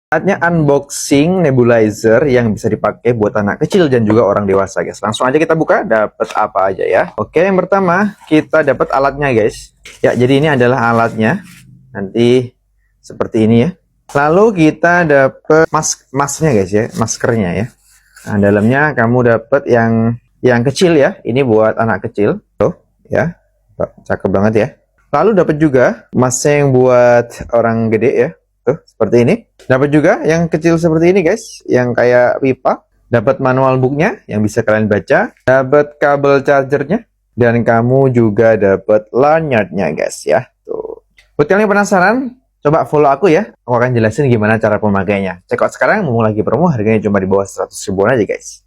Saatnya unboxing nebulizer yang bisa dipakai buat anak kecil dan juga orang dewasa, guys. Langsung aja kita buka, dapat apa aja ya. Oke, yang pertama kita dapat alatnya, guys. Ya, jadi ini adalah alatnya. Nanti seperti ini ya. Lalu kita dapat masknya, guys ya, maskernya ya. Nah, dalamnya kamu dapat yang kecil ya. Ini buat anak kecil. Tuh, ya. Cakep banget ya. Lalu dapat juga masknya yang buat orang gede ya. Tuh, seperti ini. Dapat juga yang kecil seperti ini, guys, yang kayak pipa. Dapat manual booknya yang bisa kalian baca. Dapat kabel chargernya. Dan kamu juga dapat lanyardnya, guys ya. Tuh. Buat kalian yang penasaran, coba follow aku ya. Aku akan jelasin gimana cara pemakainya. Check out sekarang, mumpung lagi promo, harganya cuma di bawah 100 ribuan aja, guys.